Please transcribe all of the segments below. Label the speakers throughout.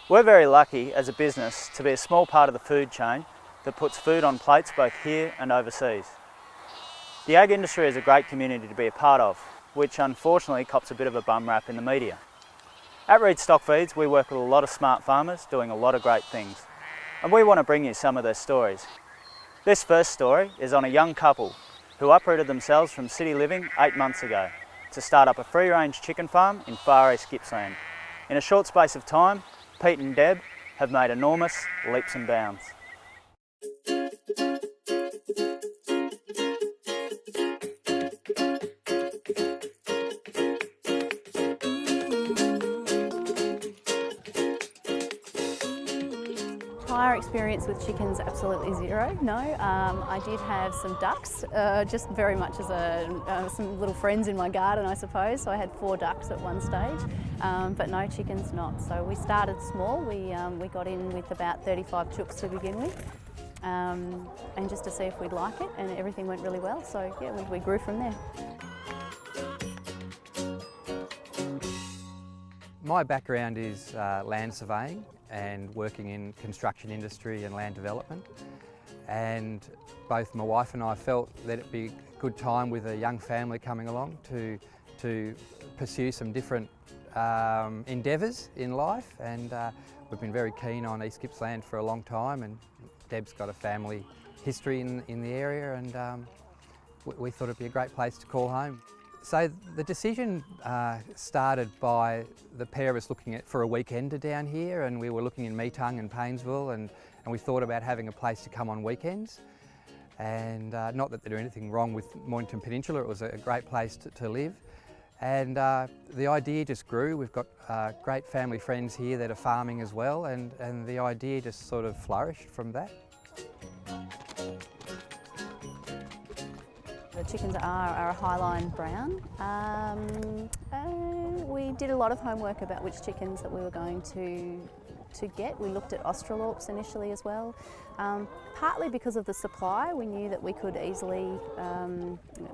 Speaker 1: We're very lucky as a business to be a small part of the food chain that puts food on plates both here and overseas. The ag industry is a great community to be a part of, which unfortunately cops a bit of a bum rap in the media. At Reed Stock Feeds, we work with a lot of smart farmers doing a lot of great things, and we want to bring you some of their stories. This first story is on a young couple who uprooted themselves from city living 8 months ago to start up a free-range chicken farm in far east Gippsland. In a short space of time, Pete and Deb have made enormous leaps and bounds.
Speaker 2: Prior experience with chickens, absolutely zero. No, I did have some ducks, just very much as some little friends in my garden, I suppose. So I had 4 ducks at one stage, but no chickens, not. So we started small. We got in with about 35 chooks to begin with, and just to see if we'd like it, and everything went really well. So yeah, we grew from there.
Speaker 3: My background is land surveying and working in construction industry and land development, and both my wife and I felt that it'd be a good time with a young family coming along to pursue some different endeavours in life, and we've been very keen on East Gippsland for a long time, and Deb's got a family history in the area, and we thought it'd be a great place to call home. So the decision started by the pair of us looking for a weekender down here, and we were looking in Meetung and Paynesville, and we thought about having a place to come on weekends. And not that there's anything wrong with Mornington Peninsula, it was a great place to live. And the idea just grew. We've got great family friends here that are farming as well, and the idea just sort of flourished from that.
Speaker 2: The chickens are a Highline brown. We did a lot of homework about which chickens that we were going to get. We looked at Australorps initially as well. Partly because of the supply, we knew that we could easily,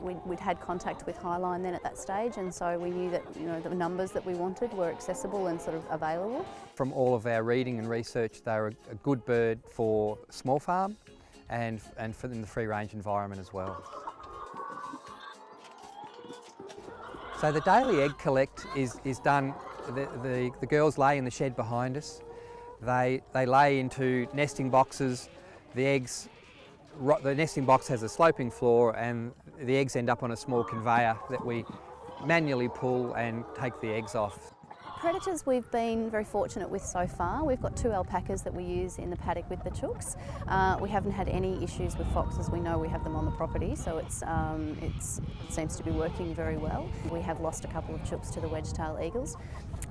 Speaker 2: we'd had contact with Highline then at that stage, and so we knew that the numbers that we wanted were accessible and sort of available.
Speaker 3: From all of our reading and research, they're a good bird for small farm and for in the free range environment as well. So the daily egg collect is done, the girls lay in the shed behind us. They lay into nesting boxes. The nesting box has a sloping floor, and the eggs end up on a small conveyor that we manually pull and take the eggs off.
Speaker 2: Predators we've been very fortunate with so far. We've got 2 alpacas that we use in the paddock with the chooks. We haven't had any issues with foxes. We know we have them on the property, so it seems to be working very well. We have lost a couple of chooks to the wedge-tailed eagles.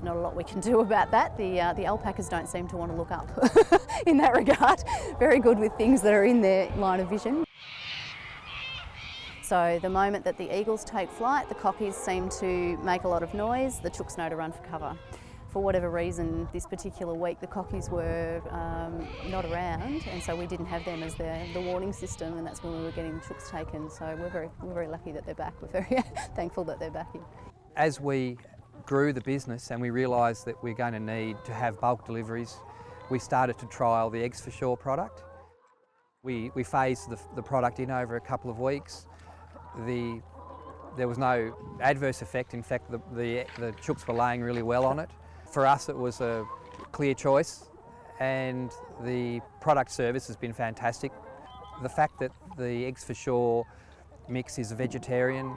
Speaker 2: Not a lot we can do about that. The alpacas don't seem to want to look up in that regard. Very good with things that are in their line of vision. So the moment that the eagles take flight, the cockies seem to make a lot of noise, the chooks know to run for cover. For whatever reason, this particular week the cockies were not around, and so we didn't have them as the warning system, and that's when we were getting the chooks taken. So we're very lucky that they're back. We're very thankful that they're back here.
Speaker 3: As we grew the business and we realised that we're going to need to have bulk deliveries, we started to trial the Eggs for Sure product. We phased the product in over a couple of weeks. There was no adverse effect. In fact, the chooks were laying really well on it. For us, it was a clear choice, and the product service has been fantastic. The fact that the Eggs for Sure mix is a vegetarian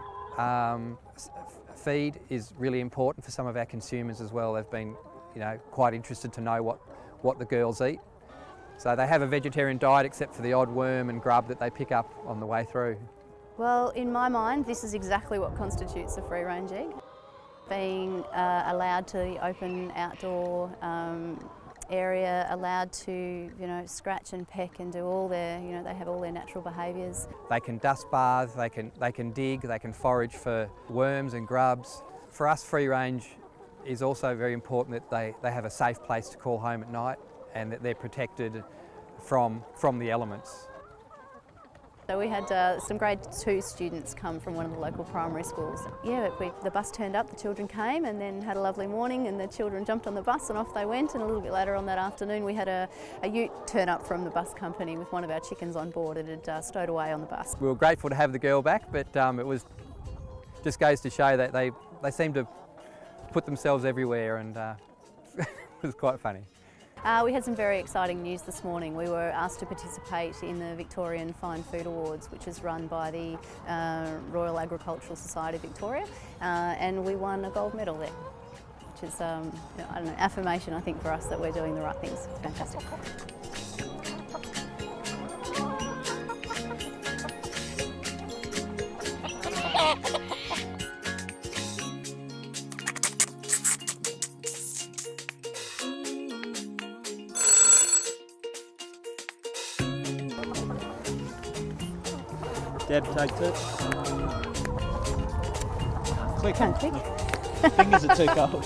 Speaker 3: feed is really important for some of our consumers as well. They've been, quite interested to know what the girls eat. So they have a vegetarian diet except for the odd worm and grub that they pick up on the way through.
Speaker 2: Well, in my mind, this is exactly what constitutes a free-range egg. Being allowed to the open outdoor area, allowed to, scratch and peck and do all their, they have all their natural behaviours.
Speaker 3: They can dust bath, they can dig, they can forage for worms and grubs. For us, free-range is also very important that they have a safe place to call home at night and that they're protected from the elements.
Speaker 2: So we had some grade 2 students come from one of the local primary schools. Yeah, the bus turned up, the children came and then had a lovely morning, and the children jumped on the bus and off they went. And a little bit later on that afternoon we had a ute turn up from the bus company with one of our chickens on board. It had stowed away on the bus.
Speaker 3: We were grateful to have the girl back, but it was just goes to show that they seem to put themselves everywhere, and it was quite funny.
Speaker 2: We had some very exciting news this morning. We were asked to participate in the Victorian Fine Food Awards, which is run by the Royal Agricultural Society of Victoria, and we won a gold medal there, which is I don't know, affirmation, I think, for us that we're doing the right things. It's fantastic.
Speaker 1: Deb takes it. Click.
Speaker 2: Can't click.
Speaker 1: Fingers are too cold.